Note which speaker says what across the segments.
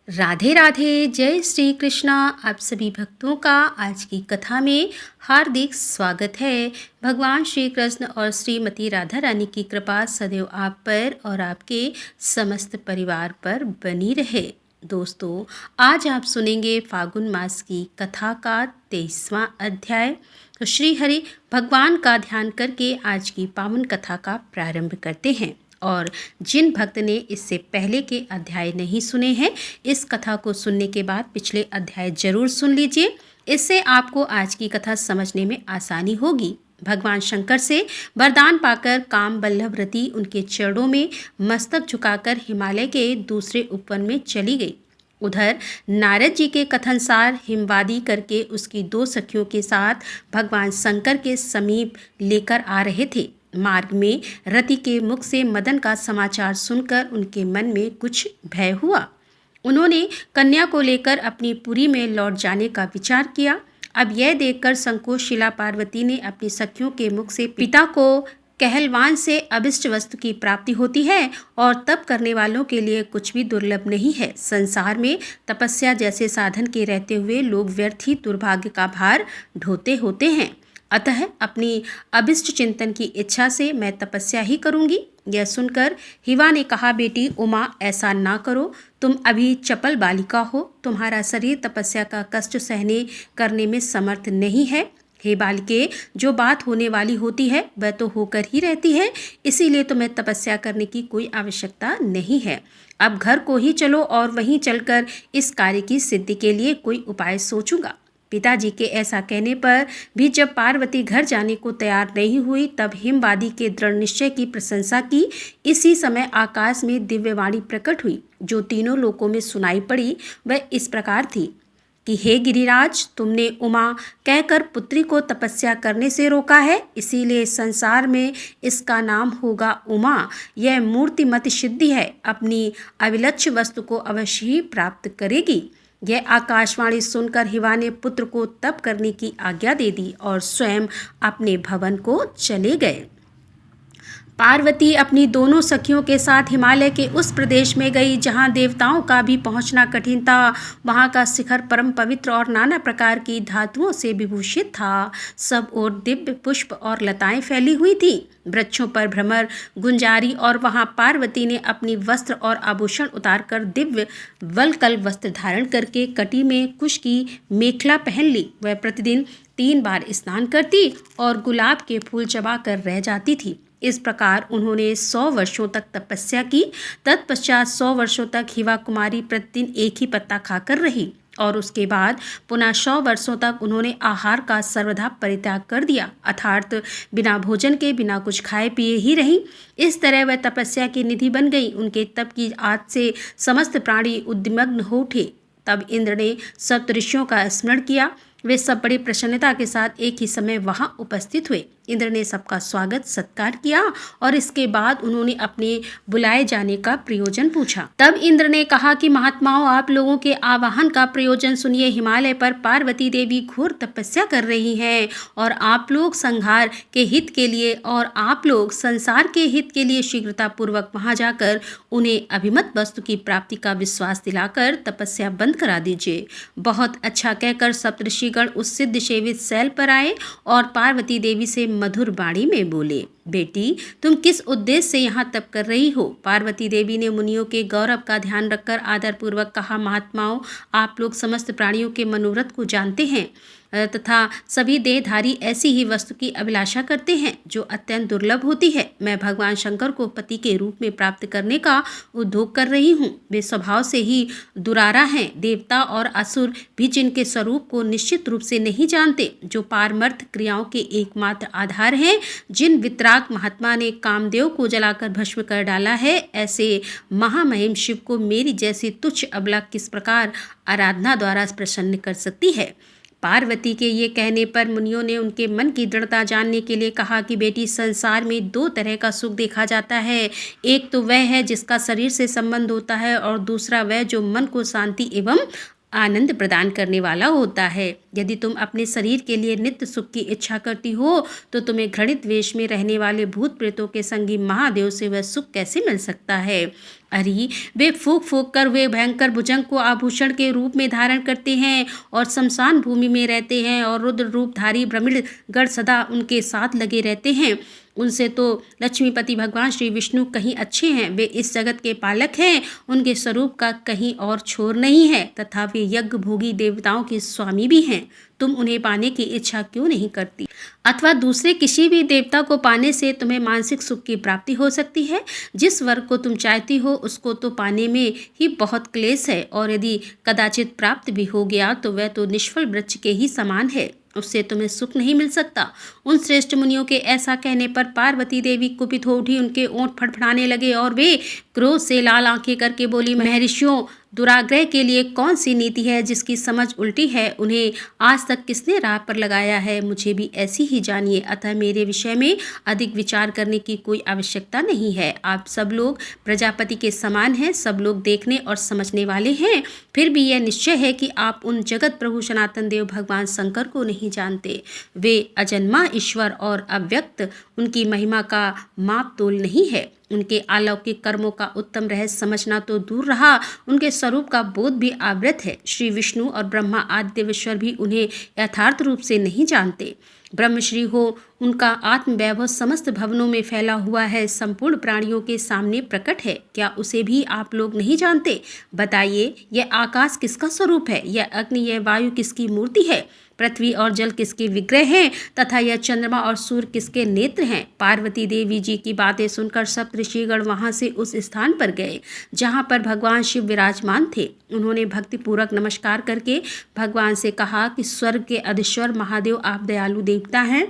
Speaker 1: राधे राधे। जय श्री कृष्णा। आप सभी भक्तों का आज की कथा में हार्दिक स्वागत है। भगवान श्री कृष्ण और श्रीमती राधा रानी की कृपा सदैव आप पर और आपके समस्त परिवार पर बनी रहे। दोस्तों, आज आप सुनेंगे फागुन मास की कथा का 23वां अध्याय। तो श्री हरि भगवान का ध्यान करके आज की पावन कथा का प्रारंभ करते हैं। और जिन भक्त ने इससे पहले के अध्याय नहीं सुने हैं, इस कथा को सुनने के बाद पिछले अध्याय जरूर सुन लीजिए। इससे आपको आज की कथा समझने में आसानी होगी। भगवान शंकर से वरदान पाकर काम बल्लभरती उनके चरणों में मस्तक झुकाकर हिमालय के दूसरे उपवन में चली गई। उधर नारद जी के कथनसार हिमवादी करके उसकी 2 सखियों के साथ भगवान शंकर के समीप लेकर आ रहे थे। मार्ग में रति के मुख से मदन का समाचार सुनकर उनके मन में कुछ भय हुआ। उन्होंने कन्या को लेकर अपनी पुरी में लौट जाने का विचार किया। अब यह देखकर संकोचशिला पार्वती ने अपनी सखियों के मुख से पिता को कहलवान से अभिष्ट वस्तु की प्राप्ति होती है और तप करने वालों के लिए कुछ भी दुर्लभ नहीं है। संसार में तपस्या जैसे साधन के रहते हुए लोग व्यर्थ ही दुर्भाग्य का भार ढोते होते हैं। अतः अपनी अभिष्ट चिंतन की इच्छा से मैं तपस्या ही करूंगी। यह सुनकर हिवा ने कहा, बेटी उमा, ऐसा ना करो। तुम अभी चपल बालिका हो, तुम्हारा शरीर तपस्या का कष्ट सहने करने में समर्थ नहीं है। हे बालिके, जो बात होने वाली होती है वह तो होकर ही रहती है, इसीलिए तुम्हें तपस्या करने की कोई आवश्यकता नहीं है। अब घर को ही चलो और वहीं चलकर इस कार्य की सिद्धि के लिए कोई उपाय सोचूंगा। पिताजी के ऐसा कहने पर भी जब पार्वती घर जाने को तैयार नहीं हुई, तब हिमवादी के दृढ़ निश्चय की प्रशंसा की। इसी समय आकाश में दिव्यवाणी प्रकट हुई, जो तीनों लोकों में सुनाई पड़ी। वह इस प्रकार थी कि हे गिरिराज, तुमने उमा कहकर पुत्री को तपस्या करने से रोका है, इसीलिए संसार में इसका नाम होगा उमा। यह मूर्तिमत सिद्धि है, अपनी अविलक्ष्य वस्तु को अवश्य ही प्राप्त करेगी। यह आकाशवाणी सुनकर हिवा ने पुत्र को तप करने की आज्ञा दे दी और स्वयं अपने भवन को चले गए। पार्वती अपनी दोनों सखियों के साथ हिमालय के उस प्रदेश में गई जहां देवताओं का भी पहुंचना कठिन था। वहां का शिखर परम पवित्र और नाना प्रकार की धातुओं से विभूषित था। सब ओर दिव्य पुष्प और लताएं फैली हुई थी। वृक्षों पर भ्रमर, गुंजारी, और वहां पार्वती ने अपनी वस्त्र और आभूषण उतारकर दिव्य वलकल वस्त्र धारण करके कटी में कुश की मेखला पहन ली। वह प्रतिदिन 3 बार स्नान करती और गुलाब के फूल चबाकर रह जाती थी। इस प्रकार उन्होंने 100 वर्षों तक तपस्या की। तत्पश्चात 100 वर्षों तक हिवा कुमारी प्रतिदिन एक ही पत्ता खाकर रही और उसके बाद पुनः 100 वर्षों तक उन्होंने आहार का सर्वथा परित्याग कर दिया, अर्थात बिना भोजन के, बिना कुछ खाए पिए ही रही। इस तरह वह तपस्या की निधि बन गई। उनके तप की आग से समस्त प्राणी उद्विग्न हो उठे। तब इंद्र ने सप्तऋषियों का स्मरण किया। वे सब बड़ी प्रसन्नता के साथ एक ही समय वहां उपस्थित हुए। इंद्र ने सबका स्वागत सत्कार किया और इसके बाद उन्होंने अपने बुलाए जाने का प्रयोजन पूछा। तब इंद्र ने कहा कि महात्माओं, आप लोगों के आवाहन का प्रयोजन सुनिए। हिमालय पर पार्वती देवी घोर तपस्या कर रही हैं और आप लोग संहार के हित के लिए और आप लोग संसार के हित के लिए शीघ्रता पूर्वक वहां जाकर उन्हें अभिमत वस्तु की प्राप्ति का विश्वास दिलाकर तपस्या बंद करा दीजिए। बहुत अच्छा कहकर सप्तऋषिगण उस सिद्ध सेवित शैल पर आए और पार्वती देवी से मधुर वाणी में बोले, बेटी तुम किस उद्देश्य से यहाँ तप कर रही हो? पार्वती देवी ने मुनियों के गौरव का ध्यान रखकर आदर पूर्वक कहा, महात्माओं, आप लोग समस्त प्राणियों के मनोरथ को जानते हैं तथा सभी देहधारी ऐसी ही वस्तु की अभिलाषा करते हैं जो अत्यंत दुर्लभ होती है। मैं भगवान शंकर को पति के रूप में प्राप्त करने का उद्योग कर रही हूँ। वे स्वभाव से ही दुरारा हैं। देवता और असुर भी जिनके स्वरूप को निश्चित रूप से नहीं जानते, जो पारमार्थ क्रियाओं के एकमात्र आधार हैं, जिन वितराग महात्मा ने कामदेव को जलाकर भस्म कर डाला है, ऐसे महामहिम शिव को मेरी जैसी तुच्छ अबला किस प्रकार आराधना द्वारा प्रसन्न कर सकती है? पार्वती के ये कहने पर मुनियों ने उनके मन की दृढ़ता जानने के लिए कहा कि बेटी, संसार में 2 तरह का सुख देखा जाता है। एक तो वह है जिसका शरीर से संबंध होता है और दूसरा वह जो मन को शांति एवं आनंद प्रदान करने वाला होता है। यदि तुम अपने शरीर के लिए नित्य सुख की इच्छा करती हो तो तुम्हें घृणित वेश में रहने वाले भूत प्रेतों के संगी महादेव से वह सुख कैसे मिल सकता है। अरे वे फूंक फूंक कर वे भयंकर भुजंग को आभूषण के रूप में धारण करते हैं और शमशान भूमि में रहते हैं और रुद्र रूपधारी ब्रह्मण गण सदा उनके साथ लगे रहते हैं। उनसे तो लक्ष्मीपति भगवान श्री विष्णु कहीं अच्छे हैं। वे इस जगत के पालक हैं, उनके स्वरूप का कहीं और छोर नहीं है तथा वे यज्ञ भोगी देवताओं के स्वामी भी हैं। तुम उन्हें पाने की इच्छा क्यों नहीं करती, अथवा दूसरे किसी भी देवता को पाने से तुम्हें मानसिक सुख की प्राप्ति हो सकती है। जिस वर को तुम चाहती हो उसको तो पाने में ही बहुत क्लेश है, और यदि कदाचित प्राप्त भी हो गया तो वह तो निष्फल वृक्ष के ही समान है, उससे तुम्हें सुख नहीं मिल सकता। उन श्रेष्ठ मुनियों के ऐसा कहने पर पार्वती देवी कुपित हो उठी, उनके ओंठ फड़फड़ाने लगे और वे क्रोध से लाल आंखें करके बोली, महर्षियों, दुराग्रह के लिए कौन सी नीति है जिसकी समझ उल्टी है? उन्हें आज तक किसने राह पर लगाया है? मुझे भी ऐसी ही जानिए, अतः मेरे विषय में अधिक विचार करने की कोई आवश्यकता नहीं है। आप सब लोग प्रजापति के समान हैं, सब लोग देखने और समझने वाले हैं। फिर भी यह निश्चय है कि आप उन जगत प्रभु सनातन देव भगवान शंकर को नहीं जानते। वे अजन्मा ईश्वर और अव्यक्त, उनकी महिमा का माप तोल नहीं है। उनके अलौकिक कर्मों का उत्तम रहस्य समझना तो दूर रहा, उनके स्वरूप का बोध भी आवृत है। श्री विष्णु और ब्रह्मा आदि देवेश्वर भी उन्हें यथार्थ रूप से नहीं जानते। ब्रह्मश्री हो, उनका आत्म वैभव समस्त भवनों में फैला हुआ है, संपूर्ण प्राणियों के सामने प्रकट है। क्या उसे भी आप लोग नहीं जानते? बताइए, यह आकाश किसका स्वरूप है? यह अग्नि, यह वायु किसकी मूर्ति है? पृथ्वी और जल किसके विग्रह हैं? तथा यह चंद्रमा और सूर्य किसके नेत्र हैं? पार्वती देवी जी की बातें सुनकर सप्त ऋषिगण वहां से उस स्थान पर गए जहां पर भगवान शिव विराजमान थे। उन्होंने भक्तिपूर्वक नमस्कार करके भगवान से कहा कि स्वर्ग के अधीश्वर महादेव, आप दयालु देवता हैं।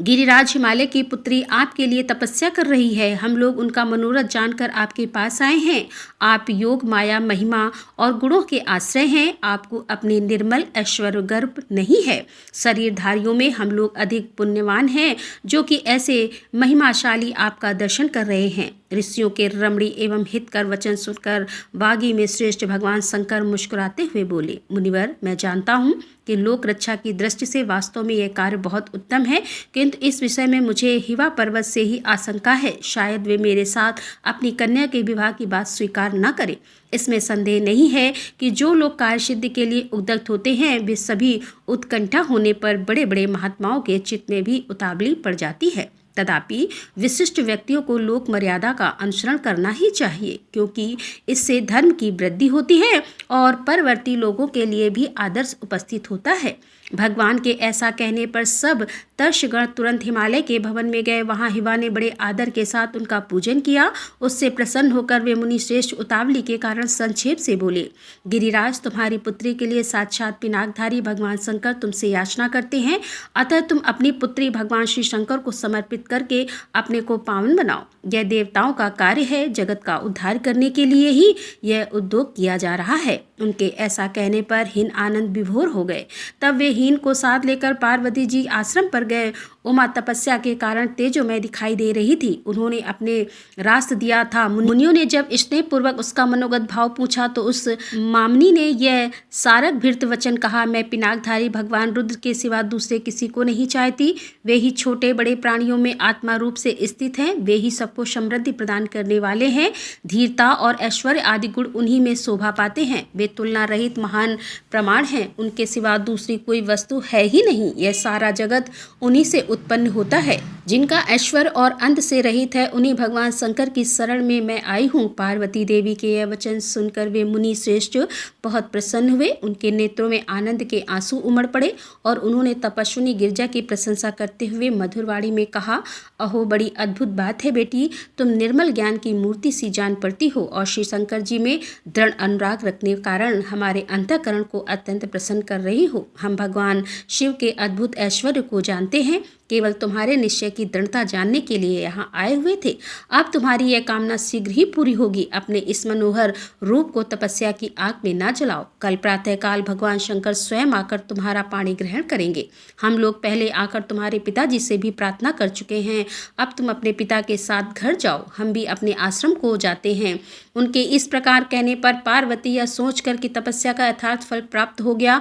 Speaker 1: गिरिराज हिमालय की पुत्री आपके लिए तपस्या कर रही है। हम लोग उनका मनोरथ जानकर आपके पास आए हैं। आप योग, माया, महिमा और गुणों के आश्रय हैं। आपको अपने निर्मल ऐश्वर्य गर्भ नहीं है। शरीरधारियों में हम लोग अधिक पुण्यवान हैं जो कि ऐसे महिमाशाली आपका दर्शन कर रहे हैं। ऋषियों के रमणी एवं हितकर वचन सुनकर बागी में श्रेष्ठ भगवान शंकर मुस्कुराते हुए बोले, मुनिवर, मैं जानता हूँ कि लोक रक्षा की दृष्टि से वास्तव में यह कार्य बहुत उत्तम है, किंतु इस विषय में मुझे हिवा पर्वत से ही आशंका है। शायद वे मेरे साथ अपनी कन्या के विवाह की बात स्वीकार न करें। इसमें संदेह नहीं है कि जो लोग कार्य सिद्धि के लिए उद्यत होते हैं वे सभी उत्कंठा होने पर बड़े बड़े महात्माओं के चित्त में भी उतावली पड़ जाती है। तथापि विशिष्ट व्यक्तियों को लोक मर्यादा का अनुसरण करना ही चाहिए, क्योंकि इससे धर्म की वृद्धि होती है और परवर्ती लोगों के लिए भी आदर्श उपस्थित होता है। भगवान के ऐसा कहने पर सब तर्षगण तुरंत हिमालय के भवन में गए। वहां हिवा ने बड़े आदर के साथ उनका पूजन किया। उससे प्रसन्न होकर वे मुनि श्रेष्ठ उतावली के कारण संक्षेप से बोले, गिरिराज, तुम्हारी पुत्री के लिए साक्षात पिनाकधारी भगवान शंकर तुमसे याचना करते हैं, अतः तुम अपनी पुत्री भगवान श्री शंकर को समर्पित करके अपने को पावन बनाओ। यह देवताओं का कार्य है, जगत का उद्धार करने के लिए ही यह उद्योग किया जा रहा है। उनके ऐसा कहने पर हिन आनंद विभोर हो गए। तब वे हिन को साथ लेकर पार्वती जी आश्रम पर गए। उमा तपस्या के कारण तेजोमय दिखाई दे रही थी। उन्होंने अपने रास्ते दिया था। मुनियों ने जब स्नेहपूर्वक उसका मनोगत भाव पूछा तो उस मामनी ने यह सारक भीर्त वचन कहा, मैं पिनाकधारी भगवान रुद्र के सिवा दूसरे किसी को नहीं चाहती। वे ही छोटे बड़े प्राणियों में आत्मा रूप से स्थित हैं। वे ही सबको समृद्धि प्रदान करने वाले हैं। धीरता और ऐश्वर्य आदि गुण उन्हीं में शोभा पाते हैं। वे तुलना रहित महान प्रमाण हैं। उनके सिवा दूसरी कोई वस्तु है ही नहीं। यह सारा जगत उन्हीं से उत्पन्न होता है। जिनका ऐश्वर्य और अंत से रहित है, उन्हीं भगवान शंकर की शरण में मैं आई हूँ। पार्वती देवी के यह वचन सुनकर वे मुनि श्रेष्ठ बहुत प्रसन्न हुए। उनके नेत्रों में आनंद के आंसू उमड़ पड़े और उन्होंने तपस्विनी गिरिजा की प्रशंसा करते हुए मधुरवाणी में कहा, अहो, बड़ी अद्भुत बात है बेटी, तुम निर्मल ज्ञान की मूर्ति सी जान पड़ती हो और श्री शंकर जी में दृढ़ अनुराग रखने के कारण हमारे अंतःकरण को अत्यंत प्रसन्न कर रही हो। हम भगवान शिव के अद्भुत ऐश्वर्य को जानते हैं। केवल तुम्हारे निश्चय की दृढ़ता जानने के लिए यहाँ आए हुए थे। अब तुम्हारी यह कामना शीघ्र ही पूरी होगी। अपने इस मनोहर रूप को तपस्या की आग में ना जलाओ। कल प्रातःकाल भगवान शंकर स्वयं आकर तुम्हारा पाणी ग्रहण करेंगे। हम लोग पहले आकर तुम्हारे पिताजी से भी प्रार्थना कर चुके हैं। अब तुम अपने पिता के साथ घर जाओ, हम भी अपने आश्रम को जाते हैं। उनके इस प्रकार कहने पर पार्वती यह सोचकर कि तपस्या का यथार्थ फल प्राप्त हो गया,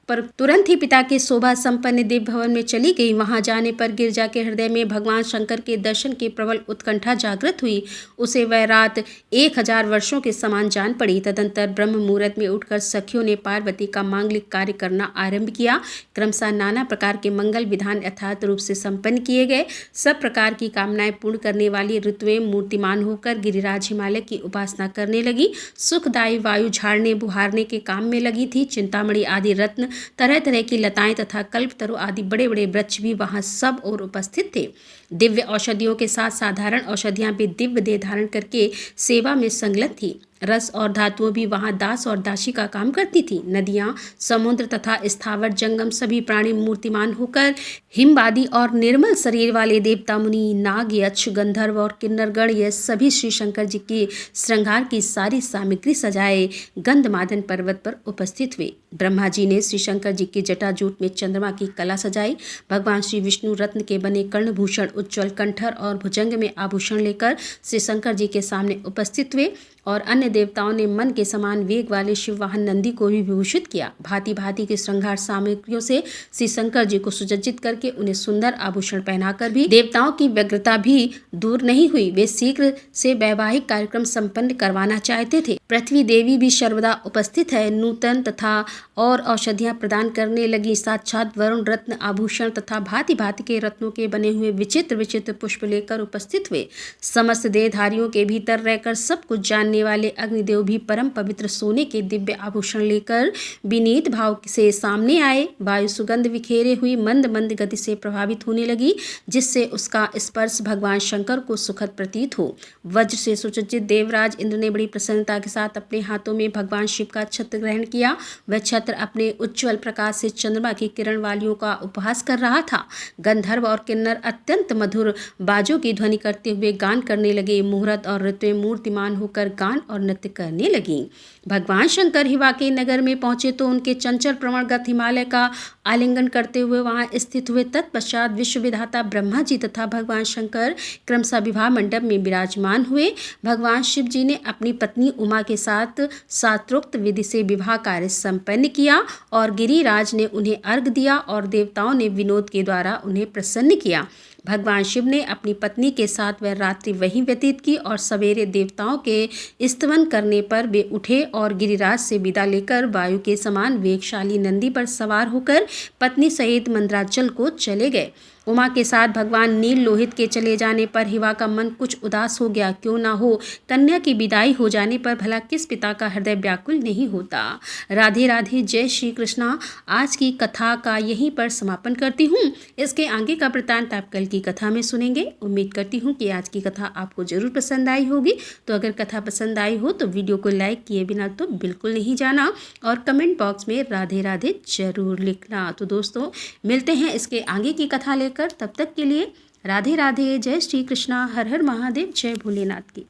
Speaker 1: पर तुरंत ही पिता के शोभा संपन्न दिव्य भवन में चली गई। वहां जाने पर गिरजा के हृदय में भगवान शंकर के दर्शन की प्रबल उत्कंठा जागृत हुई। उसे वह रात 1000 वर्षों के समान जान पड़ी। तदंतर ब्रह्म मुहूर्त में उठकर सखियों ने पार्वती का मांगलिक कार्य करना आरंभ किया। क्रमशः नाना प्रकार के मंगल विधान यथार्थ रूप से संपन्न किए गए। सब प्रकार की कामनाएं पूर्ण करने वाली ऋतुएं मूर्तिमान होकर गिरिराज हिमालय की उपासना करने लगी। सुखदायी वायु झाड़ने बुहारने के काम में लगी थी। चिंतामणि आदि रत्न, तरह तरह की लताएं तथा कल्पतरु आदि बड़े बड़े वृक्ष भी वहां सब और उपस्थित थे। दिव्य औषधियों के साथ साधारण औषधियां भी दिव्य देह धारण करके सेवा में संलग्न थी। रस और धातुओं भी वहां दास और दासी का काम करती थी। नदियां, समुद्र तथा स्थावर जंगम सभी प्राणी मूर्तिमान होकर हिमवादी और निर्मल शरीर वाले देवता, मुनि, नाग, यक्ष, गंधर्व और किन्नरगण ये सभी श्री शंकर जी की श्रृंगार की सारी सामग्री सजाए गंधमादन पर्वत पर उपस्थित हुए। ब्रह्मा जी ने श्री शंकर जी की जटाजूट में चंद्रमा की कला सजाई। भगवान श्री विष्णु रत्न के बने कर्णभूषण, उज्ज्वल कंठर और भुजंग में आभूषण लेकर श्री शंकर जी के सामने उपस्थित हुए और अन्य देवताओं ने मन के समान वेग वाले शिव वाहन नंदी को भी विभूषित किया। भांति भांति के श्रृंगार सामग्रियों से श्री शंकर जी को सुसज्जित करके उन्हें सुंदर आभूषण पहनाकर भी देवताओं की व्यग्रता भी दूर नहीं हुई। वे शीघ्र से वैवाहिक कार्यक्रम संपन्न करवाना चाहते थे। पृथ्वी देवी भी सर्वदा उपस्थित है, नूतन तथा और औषधियां प्रदान करने लगी। साक्षात वरुण रत्न आभूषण तथा भांति भांति के रत्नों के बने हुए विचित्र विचित्र पुष्प लेकर उपस्थित हुए। समस्त देहधारियों के भीतर रहकर सब कुछ जानने वाले अग्निदेव भी परम पवित्र सोने के दिव्य आभूषण लेकर विनीत भाव से सामने आए। वायु सुगंध विखेरे हुई मंद मंद गति से प्रभावित होने लगी, जिससे उसका स्पर्श भगवान शंकर को सुखद प्रतीत हो। वज्र से सुसज्जित देवराज इंद्र ने बड़ी प्रसन्नता के साथ अपने हाथों में भगवान शिव का छत्र ग्रहण किया। वह छत्र अपने उज्ज्वल प्रकाश से चंद्रमा की किरण वालियों का उपहास कर रहा था। गंधर्व और किन्नर अत्यंत मधुर बाजों की ध्वनि करते हुए गान करने लगे। मुहूर्त और ऋतुएं मूर्तिमान होकर गान और नृत्य करने लगी। भगवान शंकर हिवाके नगर में पहुंचे तो उनके चंचल प्रवणगत हिमालय का आलिंगन करते हुए वहां स्थित हुए। तत्पश्चात विश्व विधाता ब्रह्मा जी तथा भगवान शंकर क्रमशः विवाह मंडप में विराजमान हुए। भगवान शिव जी ने अपनी पत्नी उमा के साथ शास्त्रोक्त विधि से विवाह कार्य संपन्न किया और गिरिराज ने उन्हें अर्घ दिया और देवताओं ने विनोद के द्वारा उन्हें प्रसन्न किया। भगवान शिव ने अपनी पत्नी के साथ वह रात्रि वहीं व्यतीत की और सवेरे देवताओं के स्तवन करने पर वे उठे और गिरिराज से विदा लेकर वायु के समान वेगशाली नंदी पर सवार होकर पत्नी सहित मंदराचल को चले गए। उमा के साथ भगवान नील लोहित के चले जाने पर हिवा का मन कुछ उदास हो गया। क्यों ना हो, कन्या की विदाई हो जाने पर भला किस पिता का हृदय व्याकुल नहीं होता। राधे राधे, जय श्री कृष्णा। आज की कथा का यहीं पर समापन करती हूँ। इसके आगे का वृत्तांत आप कल की कथा में सुनेंगे। उम्मीद करती हूँ कि आज की कथा आपको जरूर पसंद आई होगी। तो अगर कथा पसंद आई हो तो वीडियो को लाइक किए बिना तो बिल्कुल नहीं जाना और कमेंट बॉक्स में राधे राधे जरूर लिखना। तो दोस्तों, मिलते हैं इसके आगे की कथा लेकर। तब तक के लिए राधे राधे, जय श्री कृष्णा, हर हर महादेव, जय भोलेनाथ की।